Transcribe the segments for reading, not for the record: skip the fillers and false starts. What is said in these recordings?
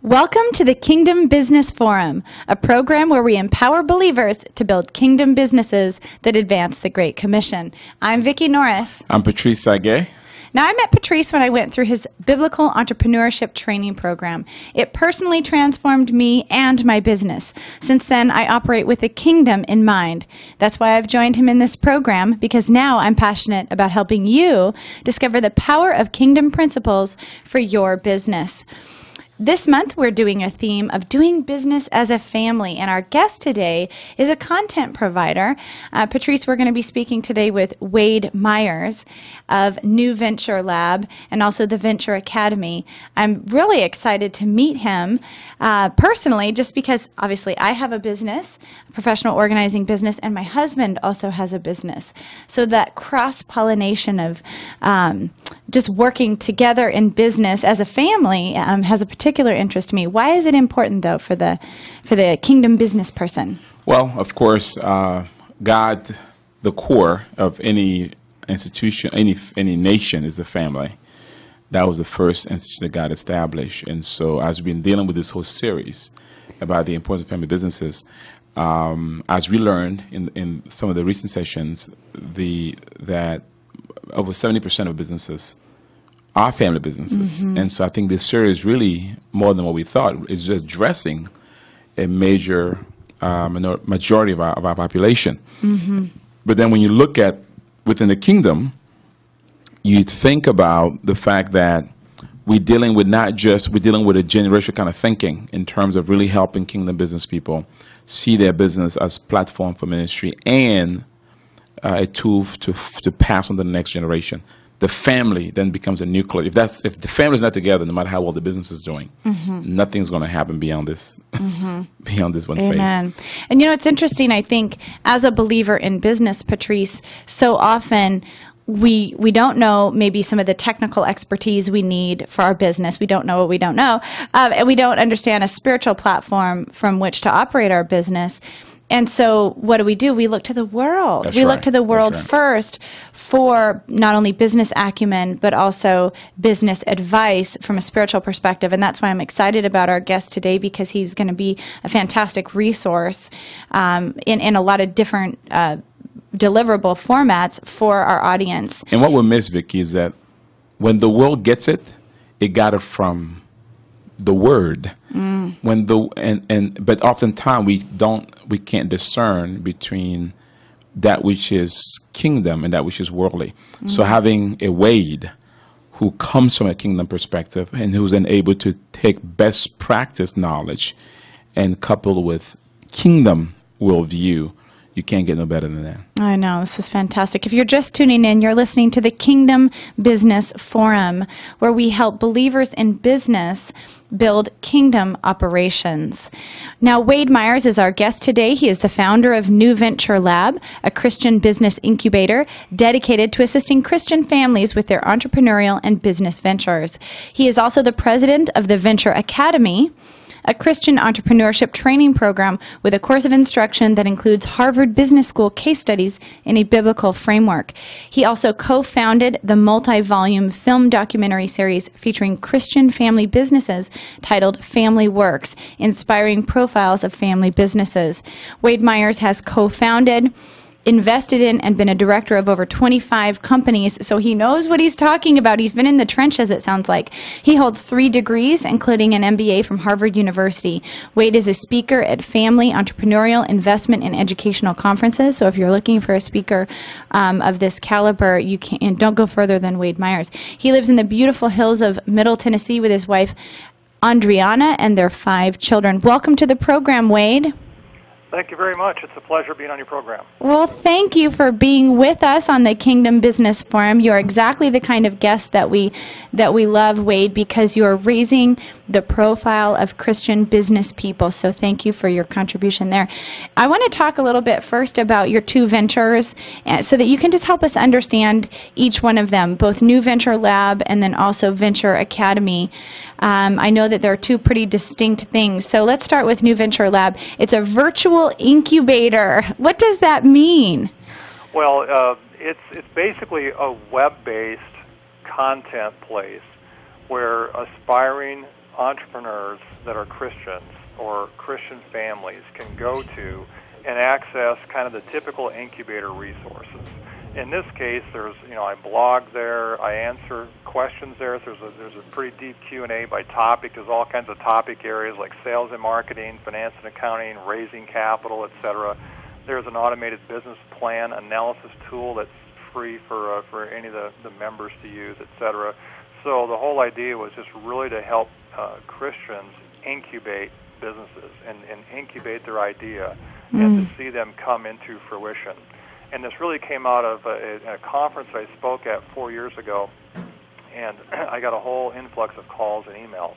Welcome to the Kingdom Business Forum, a program where we empower believers to build kingdom businesses that advance the Great Commission. I'm Vicki Norris. I'm Patrice Saguet. Now, I met Patrice when I went through his biblical entrepreneurship training program. It personally transformed me and my business. Since then, I operate with the kingdom in mind. That's why I've joined him in this program, because now I'm passionate about helping you discover the power of kingdom principles for your business. This month, we're doing a theme of doing business as a family, and our guest today is a content provider. Patrice, we're going to be speaking today with Wade Myers of New Venture Lab and also the Venture Academy. I'm really excited to meet him personally, just because obviously I have a business, a professional organizing business, and my husband also has a business. So that cross-pollination of just working together in business as a family has a particular interest to me. Why is it important, though, for the kingdom business person? Well, of course, God, the core of any institution, any nation, is the family. That was the first institution that God established. And so as we've been dealing with this whole series about the importance of family businesses, as we learned in some of the recent sessions, that over 70% of businesses are family businesses. Mm-hmm. And so I think this series really, more than what we thought, is just addressing a major majority of our population. Mm-hmm. But then when you look at within the kingdom, you think about the fact that we're dealing with a generational kind of thinking in terms of really helping kingdom business people see their business as a platform for ministry and a tool to pass on to the next generation. The family then becomes a nucleus. If the family's not together, no matter how well the business is doing, mm-hmm. nothing's going to happen beyond this, mm-hmm. beyond this one Amen. phase. And it's interesting. I think as a believer in business, Patrice, so often we don't know maybe some of the technical expertise we need for our business. We don't know what we don't know, and we don't understand a spiritual platform from which to operate our business. And so what do? We look to the world. That's we right. look to the world That's right. first for not only business acumen, but also business advice from a spiritual perspective. And that's why I'm excited about our guest today, because he's going to be a fantastic resource in a lot of different deliverable formats for our audience. And what we miss, Vicki, is that when the world gets it, it got it from the word. But oftentimes we can't discern between that which is kingdom and that which is worldly. So having a Wade who comes from a kingdom perspective and who's then able to take best practice knowledge and couple with kingdom worldview, you can't get no better than that. I know, this is fantastic. If you're just tuning in, you're listening to the Kingdom Business Forum, where we help believers in business build kingdom operations. Now, Wade Myers is our guest today. He is the founder of New Venture Lab, a Christian business incubator dedicated to assisting Christian families with their entrepreneurial and business ventures. He is also the president of the Venture Academy, a Christian entrepreneurship training program with a course of instruction that includes Harvard Business School case studies in a biblical framework. He also co-founded the multi-volume film documentary series featuring Christian family businesses titled Family Works, inspiring profiles of family businesses. Wade Myers has co-founded, invested in, and been a director of over 25 companies, so he knows what he's talking about. He's been in the trenches, it sounds like. He holds 3 degrees, including an MBA from Harvard University. Wade is a speaker at family, entrepreneurial, investment, and educational conferences, so if you're looking for a speaker of this caliber, don't go further than Wade Myers. He lives in the beautiful hills of Middle Tennessee with his wife, Andriana, and their 5 children. Welcome to the program, Wade. Thank you very much. It's a pleasure being on your program. Well, thank you for being with us on the Kingdom Business Forum. You're exactly the kind of guest that we love, Wade, because you're raising the profile of Christian business people. So thank you for your contribution there. I want to talk a little bit first about your 2 ventures so that you can just help us understand each one of them, both New Venture Lab and then also Venture Academy. I know that there are 2 pretty distinct things. So let's start with New Venture Lab. It's a virtual incubator. What does that mean? Well, it's basically a web-based content place where aspiring entrepreneurs that are Christians or Christian families can go to and access kind of the typical incubator resources. In this case, there's, I blog there, I answer questions there. There's a pretty deep Q&A by topic. There's all kinds of topic areas like sales and marketing, finance and accounting, raising capital, etc. There's an automated business plan analysis tool that's free for any of the members to use, etc. So the whole idea was just really to help Christians incubate businesses and incubate their idea and to see them come into fruition. And this really came out of a conference I spoke at 4 years ago, and I got a whole influx of calls and emails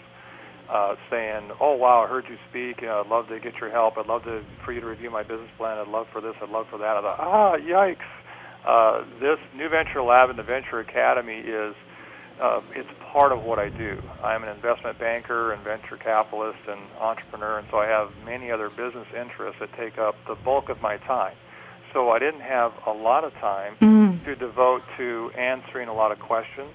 saying, "Oh, wow, I heard you speak. I'd love to get your help. I'd love for you to review my business plan. I'd love for this. I'd love for that." I thought, yikes. This New Venture Lab and the Venture Academy is it's part of what I do. I'm an investment banker and venture capitalist and entrepreneur, and so I have many other business interests that take up the bulk of my time. So I didn't have a lot of time to devote to answering a lot of questions,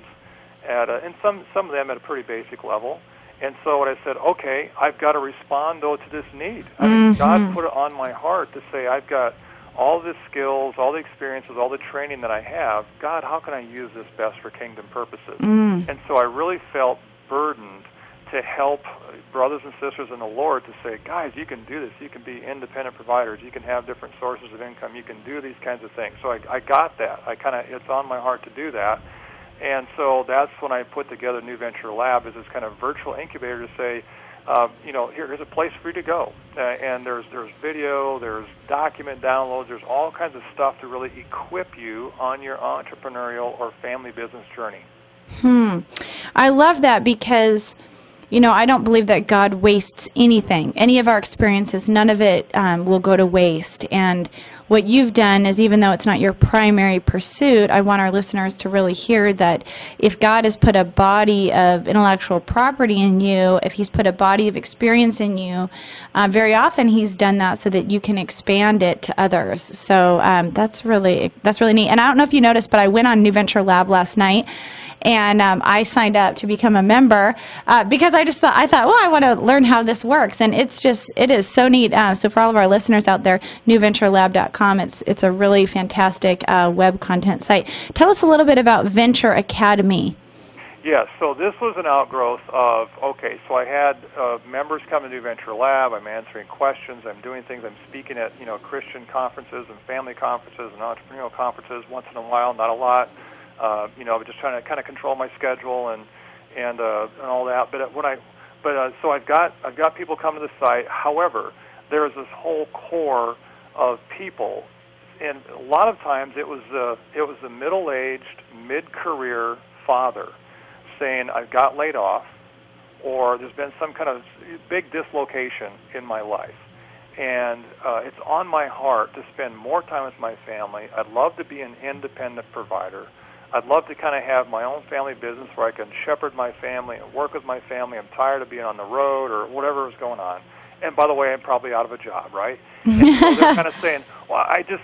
and some of them at a pretty basic level. And so what I said, okay, I've got to respond, though, to this need. I mean, God put it on my heart to say, I've got all the skills, all the experiences, all the training that I have. God, how can I use this best for kingdom purposes? And so I really felt burdened to help brothers and sisters in the Lord to say, guys, you can do this. You can be independent providers. You can have different sources of income. You can do these kinds of things. So I got that. It's on my heart to do that. And so that's when I put together New Venture Lab as this kind of virtual incubator to say, here's a place for you to go. And there's video, there's document downloads, there's all kinds of stuff to really equip you on your entrepreneurial or family business journey. I love that because I don't believe that God wastes anything. Any of our experiences, none of it will go to waste. And what you've done is, even though it's not your primary pursuit, I want our listeners to really hear that if God has put a body of intellectual property in you, if He's put a body of experience in you, very often He's done that so that you can expand it to others. So that's really neat. And I don't know if you noticed, but I went on New Venture Lab last night. And I signed up to become a member because I thought, well, I want to learn how this works. And it is so neat. So for all of our listeners out there, newventurelab.com, it's a really fantastic web content site. Tell us a little bit about Venture Academy. Yes, so this was an outgrowth of, so I had members come to New Venture Lab. I'm answering questions. I'm doing things. I'm speaking at, Christian conferences and family conferences and entrepreneurial conferences once in a while, not a lot. Just trying to kind of control my schedule and all that. So I've got people come to the site. However, there's this whole core of people, and a lot of times it was the middle-aged, mid-career father saying, I've got laid off, or there's been some kind of big dislocation in my life. And it's on my heart to spend more time with my family. I'd love to be an independent provider. I'd love to kind of have my own family business where I can shepherd my family and work with my family. I'm tired of being on the road or whatever is going on. And by the way, I'm probably out of a job, right? And so they're kind of saying, well, I just,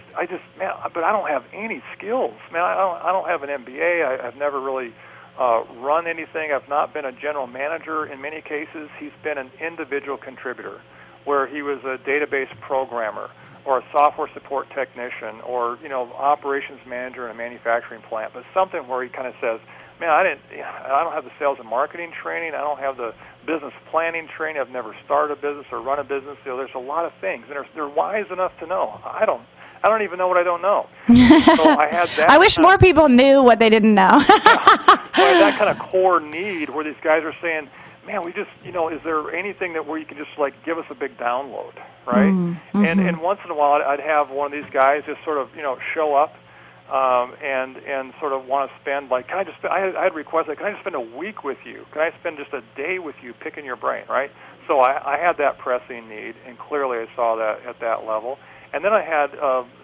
man, but I don't have any skills. Man, I don't have an MBA. I've never really run anything. I've not been a general manager in many cases. He's been an individual contributor where he was a database programmer or a software support technician or, operations manager in a manufacturing plant, but something where he kind of says, man, I don't have the sales and marketing training. I don't have the business planning training. I've never started a business or run a business. There's a lot of things, and they're wise enough to know. I don't even know what I don't know. So I had that. I wish more people knew what they didn't know. So I had that kind of core need where these guys are saying, man, we just, is there anything where you can just give us a big download, right? And once in a while, I'd have one of these guys just sort of, show up and sort of want to spend, I had requests, can I just spend a week with you? Can I spend just a day with you picking your brain, right? So I had that pressing need, and clearly I saw that at that level. And then I had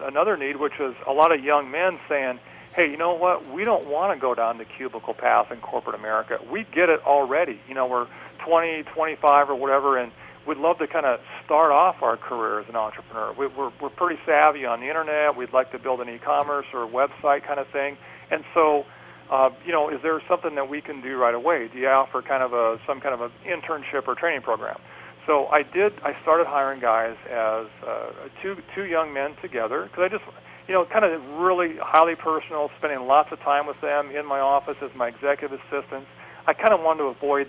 another need, which was a lot of young men saying, hey, you know what? We don't want to go down the cubicle path in corporate America. We get it already. We're 20, 25 or whatever, and we'd love to kind of start off our career as an entrepreneur. We're pretty savvy on the internet. We'd like to build an e-commerce or a website kind of thing. And so is there something that we can do right away? Do you offer kind of some kind of an internship or training program? So I started hiring guys as two young men together, because I just, kind of really highly personal, spending lots of time with them in my office as my executive assistants. I kind of wanted to avoid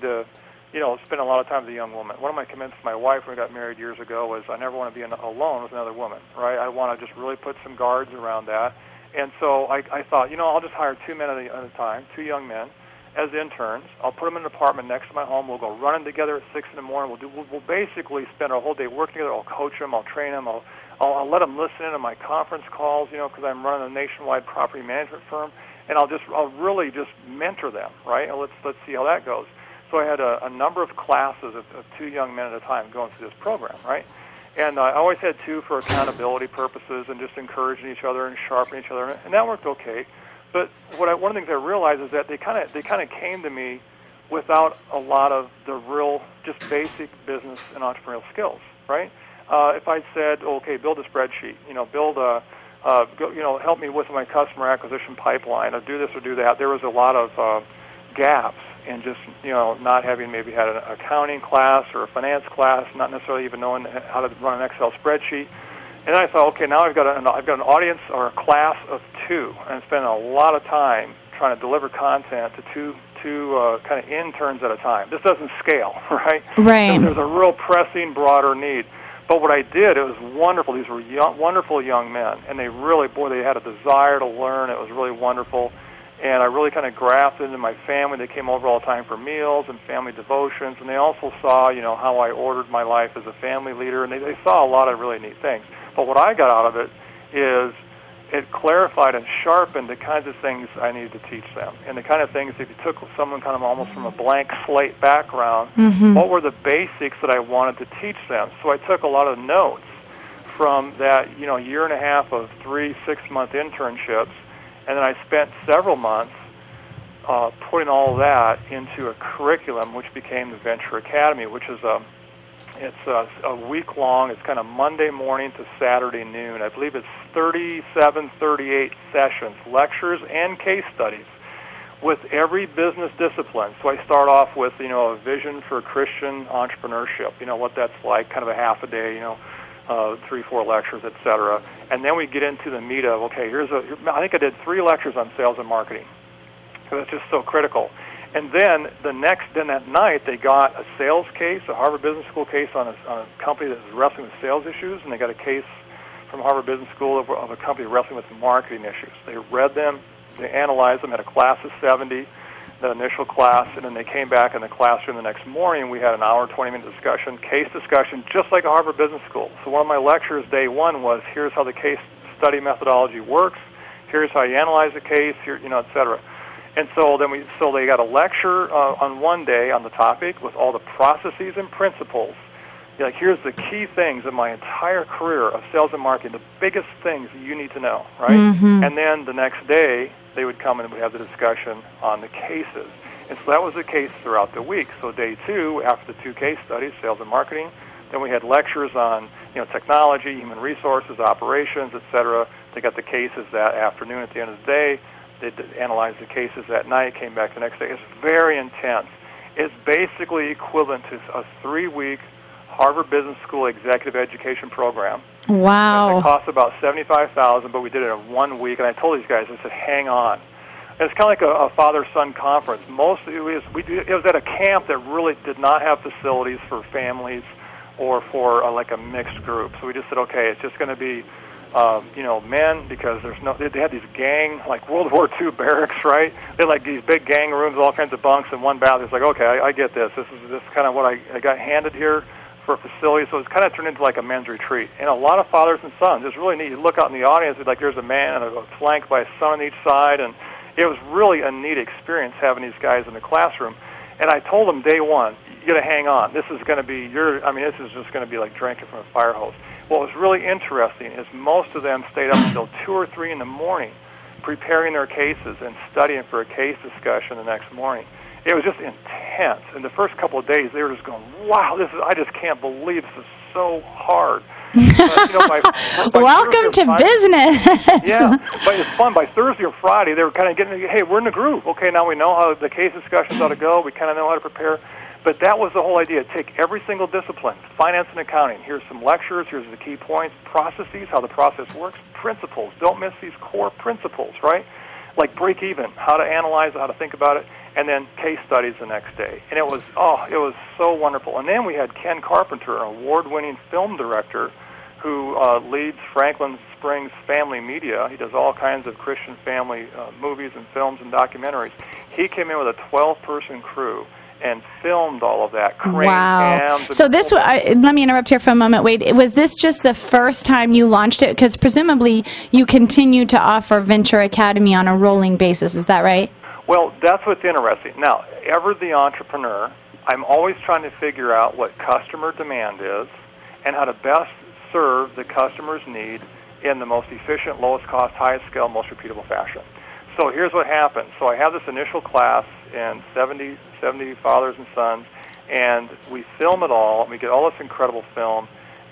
spend a lot of time with a young woman. One of my commitments to my wife when we got married years ago was I never want to be alone with another woman, right? I want to just really put some guards around that. And so I thought, I'll just hire 2 men at a time, 2 young men, as interns. I'll put them in an apartment next to my home. We'll go running together at 6 in the morning. We'll basically spend our whole day working together. I'll coach them. I'll train them. I'll let them listen in on my conference calls, because I'm running a nationwide property management firm, and I'll really just mentor them, right? And let's see how that goes. So I had a number of classes of 2 young men at a time going through this program, right? And I always had 2 for accountability purposes and just encouraging each other and sharpening each other, and that worked okay. But one of the things I realized is that they kind of came to me without a lot of the real, just basic business and entrepreneurial skills, right? If I said, okay, build a spreadsheet, help me with my customer acquisition pipeline, or do this or do that, there was a lot of gaps in just, not having maybe had an accounting class or a finance class, not necessarily even knowing how to run an Excel spreadsheet. And then I thought, okay, now I've got an audience or a class of 2, and spending a lot of time trying to deliver content to two kind of interns at a time. This doesn't scale, right? Right. There's a real pressing, broader need. But what I did, it was wonderful. These were wonderful young men, and they really, they had a desire to learn. It was really wonderful. And I really kind of grafted into my family. They came over all the time for meals and family devotions, and they also saw, how I ordered my life as a family leader, and they saw a lot of really neat things. But what I got out of it is it clarified and sharpened the kinds of things I needed to teach them, and the kind of things, if you took someone kind of almost from a blank slate background, what were the basics that I wanted to teach them? So I took a lot of notes from that, year and a half of 3 6-month internships, and then I spent several months putting all of that into a curriculum, which became the Venture Academy, which is it's a week-long. It's kind of Monday morning to Saturday noon. I believe it's 37, 38 sessions, lectures and case studies with every business discipline. So I start off with, a vision for Christian entrepreneurship, what that's like, kind of a half a day, 3, 4 lectures, etc. And then we get into the meat of, okay, I think I did 3 lectures on sales and marketing, because it's just so critical. And then that night, they got a sales case, a Harvard Business School case on a company that was wrestling with sales issues, and they got a case from Harvard Business School of a company wrestling with marketing issues. They read them, they analyzed them, had a class of 70, the initial class, and then they came back in the classroom the next morning. We had an hour, 20-minute discussion, case discussion, just like a Harvard Business School. So one of my lectures, day 1, was here's how the case study methodology works, here's how you analyze the case, et cetera. And so they got a lecture on one day on the topic with all the processes and principles. Like, here's the key things in my entire career of sales and marketing, the biggest things that you need to know, right? And then the next day, they would come and we'd have the discussion on the cases. And so that was the case throughout the week. So day 2, after the 2 case studies, sales and marketing, then we had lectures on, technology, human resources, operations, et cetera. They got the cases that afternoon at the end of the day. They analyzed the cases that night, came back the next day. It's very intense. It's basically equivalent to a 3-week Harvard Business School executive education program. Wow. It cost about $75,000, but we did it in 1 week. And I told these guys, I said, hang on. And it's kind of like a father-son conference. It was at a camp that really did not have facilities for families or for like a mixed group. So we just said, okay, it's just going to be men, because they had these gang, like World War II barracks, right? They had like these big gang rooms, all kinds of bunks, and one bathroom. It's like, okay, I get this. This is kind of what I got handed here for a facility. So it's kind of turned into like a men's retreat. And a lot of fathers and sons. It's really neat. You look out in the audience, it's like there's a man and flanked by a son on each side, and it was really a neat experience having these guys in the classroom. And I told them day 1, you got to hang on. This is going to be this is just going to be like drinking from a fire hose. What was really interesting is most of them stayed up until 2 or 3 in the morning preparing their cases and studying for a case discussion the next morning. It was just intense. In the first couple of days, they were just going, wow, I just can't believe this is so hard. By Welcome Thursday to or Friday- business. Yeah, but it's fun. By Thursday or Friday, they were kind of getting, hey, we're in the groove. Okay, now we know how the case discussions ought to go. We kind of know how to prepare. But that was the whole idea. Take every single discipline, finance and accounting. Here's some lectures. Here's the key points, processes, how the process works, principles. Don't miss these core principles, right? Like break even, how to analyze it, how to think about it, and then case studies the next day. And it was so wonderful. And then we had Ken Carpenter, an award-winning film director who leads Franklin Springs Family Media. He does all kinds of Christian family movies and films and documentaries. He came in with a 12-person crew and filmed all of that. Crane cams and So this, let me interrupt here for a moment, Wade. Was this just the first time you launched it? Because presumably you continue to offer Venture Academy on a rolling basis. Is that right? Well, that's what's interesting. Now, ever the entrepreneur, I'm always trying to figure out what customer demand is and how to best serve the customer's need in the most efficient, lowest cost, highest scale, most repeatable fashion. So here's what happened. So I have this initial class and 70 fathers and sons, and we film it all, and we get all this incredible film,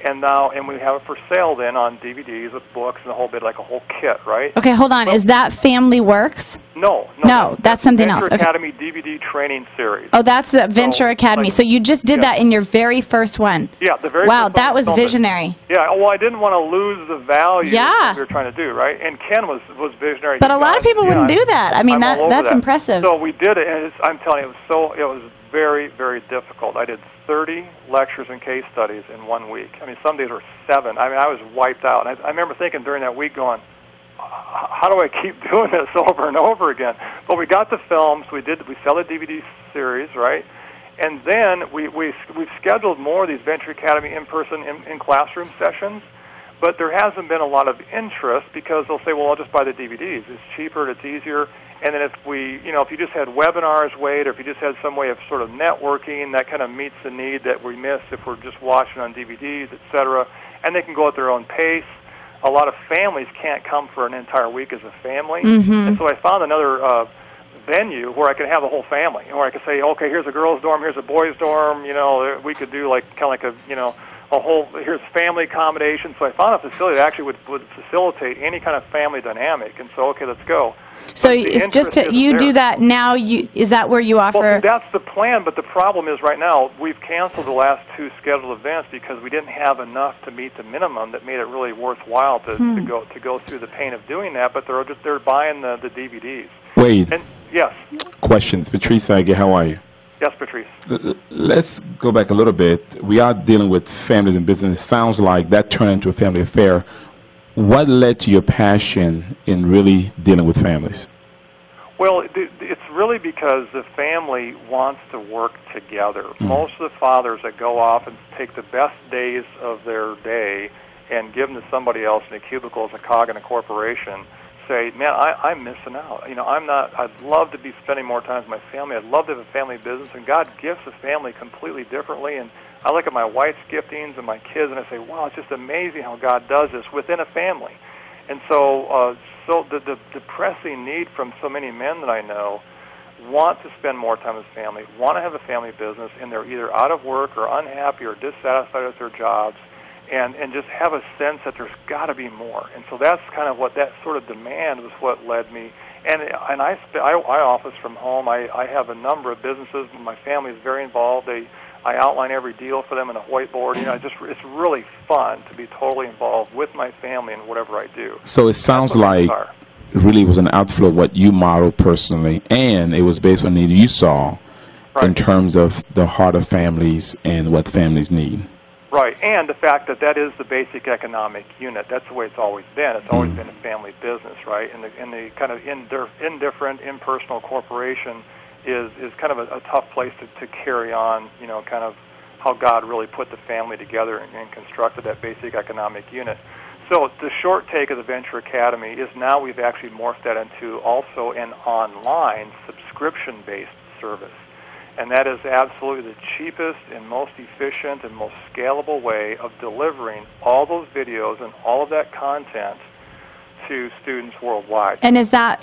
and we have it for sale then on DVDs with books and the whole bit, like a whole kit, right? Okay, hold on. Is that Family Works? No, that's something else. Venture Okay. Academy DVD training series. Oh, that's the Venture Academy. like- So you just did Yeah. that in your very first one. Yeah, the very Wow, first that one was filmed it. visionary. Yeah, well, I didn't want to lose the value Yeah. that we were trying to do, right? And Ken was visionary. But a lot of people wouldn't do that. I mean, I'm all over that's that. impressive. So we did it, and I'm telling you, it was very, very difficult. I did 30 lectures and case studies in 1 week. I mean, some days were 7. I mean, I was wiped out. And I remember thinking during that week going, how do I keep doing this over and over again? But we got the films. We sell the DVD series, right? And then we've scheduled more of these Venture Academy in-person, in classroom sessions. But there hasn't been a lot of interest because they'll say, well, I'll just buy the DVDs. It's cheaper, it's easier. And then if you just had webinars, Wade, or if you just had some way of sort of networking, that kind of meets the need that we miss if we're just watching on DVDs, et cetera. And they can go at their own pace. A lot of families can't come for an entire week as a family. Mm-hmm. And so I found another venue where I could have a whole family, where I could say, okay, here's a girls' dorm, here's a boys' dorm. We could do here's family accommodation. So I found a facility that actually would facilitate any kind of family dynamic. And so, okay, let's go. So But the it's just interest you isn't do there. that now. Is that where you offer? Well, that's the plan, but the problem is right now we've canceled the last 2 scheduled events because we didn't have enough to meet the minimum that made it really worthwhile to go through the pain of doing that. But they're buying the DVDs. Wade, And yes, questions. Patrice Age, how are you? yes, Patrice. Let's go back a little bit. We are dealing with families and business. It sounds like that turned into a family affair. What led to your passion in really dealing with families? Well, it's really because the family wants to work together. Most of the fathers that go off and take the best days of their day and give them to somebody else in a cubicle as a cog in a corporation say, man, I'm missing out. I'd love to be spending more time with my family. I'd love to have a family business, and God gifts the family completely differently. And I look at my wife's giftings and my kids, and I say, wow, it's just amazing how God does this within a family. And so the pressing need from so many men that I know want to spend more time with family, want to have a family business, and they're either out of work or unhappy or dissatisfied with their jobs, and just have a sense that there's got to be more. And so that's kind of what that sort of demand was what led me. And I office from home. I have a number of businesses. My family is very involved. I outline every deal for them in a whiteboard. It's really fun to be totally involved with my family in whatever I do. So it sounds like it really was an outflow of what you modeled personally, and it was based on the need you saw in terms of the heart of families and what families need. Right, and the fact that is the basic economic unit. That's the way it's always been. It's always been a family business, right? And the kind of indifferent, impersonal corporation is kind of a tough place to carry on, kind of how God really put the family together and constructed that basic economic unit. So the short take of the Venture Academy is now we've actually morphed that into also an online subscription-based service. And that is absolutely the cheapest and most efficient and most scalable way of delivering all those videos and all of that content to students worldwide. And is that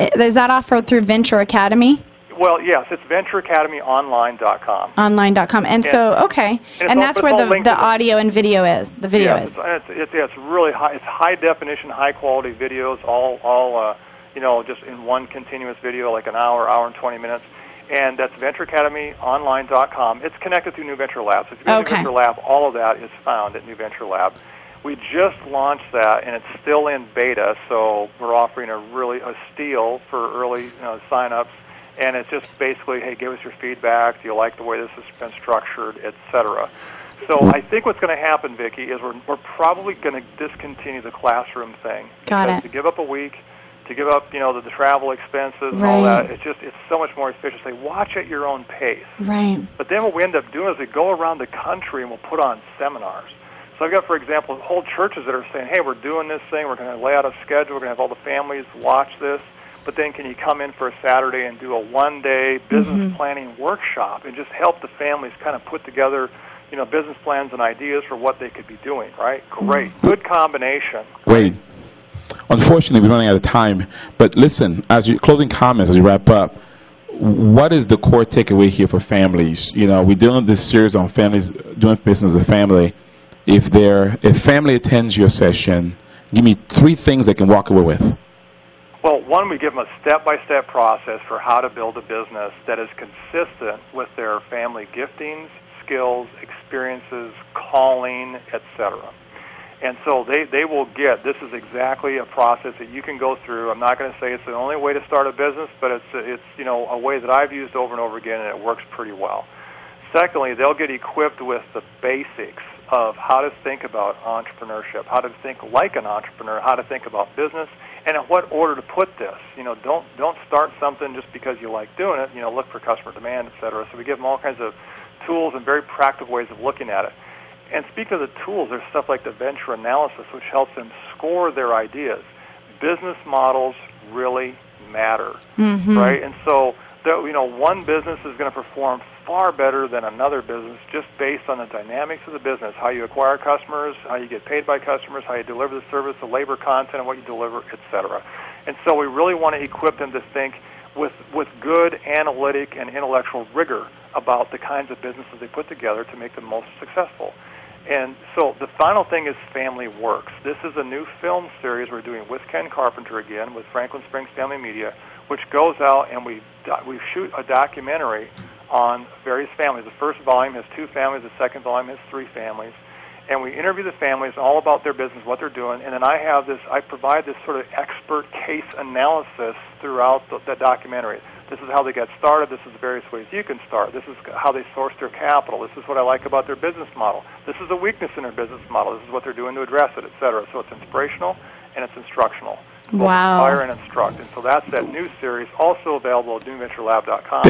offered through Venture Academy? Well, yes, it's ventureacademyonline.com. Online.com. And so, okay. And that's where the audio and video is. The video is. It's really high. It's high definition, high quality videos, all just in one continuous video, like an hour and 20 minutes. And that's ventureacademyonline.com. It's connected through New Venture Lab. So if you go to New Venture Lab, all of that is found at New Venture Lab. We just launched that, and it's still in beta, so we're offering a steal for early sign-ups. And it's just basically, hey, give us your feedback. Do you like the way this has been structured, et cetera. So I think what's going to happen, Vicki, is we're probably going to discontinue the classroom thing. Got it. To give up a week, to give up the travel expenses and all that, it's so much more efficient. Say, watch at your own pace. Right. But then what we end up doing is we go around the country and we'll put on seminars. So I've got, for example, whole churches that are saying, hey, we're doing this thing. We're going to lay out a schedule. We're going to have all the families watch this. But then can you come in for a Saturday and do a one-day business planning workshop and just help the families kind of put together, business plans and ideas for what they could be doing, right? Great. Good combination. Wade, unfortunately, we're running out of time. But listen, closing comments as you wrap up, what is the core takeaway here for families? We're doing this series on families doing business as a family. If family attends your session, give me 3 things they can walk away with. Well, one, we give them a step-by-step process for how to build a business that is consistent with their family giftings, skills, experiences, calling, etc. And so they will get, this is exactly a process that you can go through. I'm not going to say it's the only way to start a business, but it's a way that I've used over and over again, and it works pretty well. Secondly, they'll get equipped with the basics of how to think about entrepreneurship, how to think like an entrepreneur, how to think about business, and in what order to put this. Don't start something just because you like doing it. Look for customer demand, et cetera. So we give them all kinds of tools and very practical ways of looking at it. And speaking of the tools, there's stuff like the venture analysis, which helps them score their ideas. Business models really matter, right? And so, one business is going to perform far better than another business just based on the dynamics of the business, how you acquire customers, how you get paid by customers, how you deliver the service, the labor content, and what you deliver, et cetera. And so we really want to equip them to think with good analytic and intellectual rigor about the kinds of businesses they put together to make them most successful. And so the final thing is Family Works. This is a new film series we're doing with Ken Carpenter again, with Franklin Springs Family Media, which goes out and we shoot a documentary on various families. The first volume has 2 families, the second volume has 3 families. And we interview the families all about their business, what they're doing, and then I provide this sort of expert case analysis throughout the documentary. This is how they got started. This is the various ways you can start. This is how they source their capital. This is what I like about their business model. This is a weakness in their business model. This is what they're doing to address it, et cetera. So it's inspirational and it's instructional. Wow. Inspire and instruct. And so that's that new series, also available at newventurelab.com.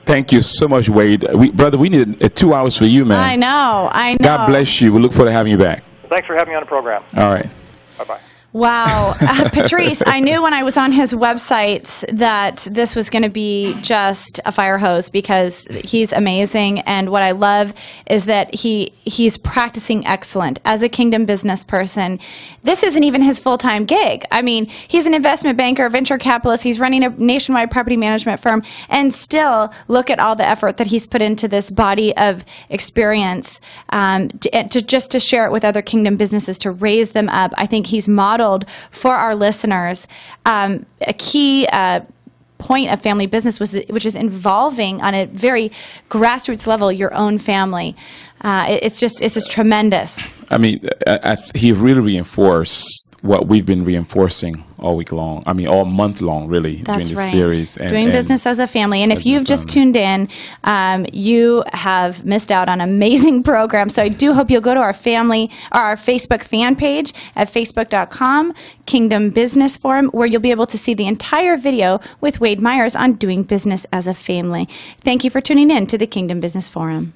Thank you so much, Wade. Brother, we need 2 hours for you, man. I know. God bless you. We look forward to having you back. Thanks for having me on the program. All right. Bye-bye. Wow. Patrice, I knew when I was on his website that this was going to be just a fire hose because he's amazing. And what I love is that he's practicing excellent as a Kingdom business person. This isn't even his full-time gig. I mean, he's an investment banker, venture capitalist. He's running a nationwide property management firm. And still, look at all the effort that he's put into this body of experience to share it with other Kingdom businesses, to raise them up. I think he's modeled for our listeners a key point of family business, which is involving on a very grassroots level your own family. It's just tremendous. I mean, he really reinforced what we've been reinforcing all week long. I mean, all month long, really, during this series. Doing business as a family. And if you've just tuned in, you have missed out on an amazing program. So I do hope you'll go to our Facebook fan page at facebook.com, Kingdom Business Forum, where you'll be able to see the entire video with Wade Myers on doing business as a family. Thank you for tuning in to the Kingdom Business Forum.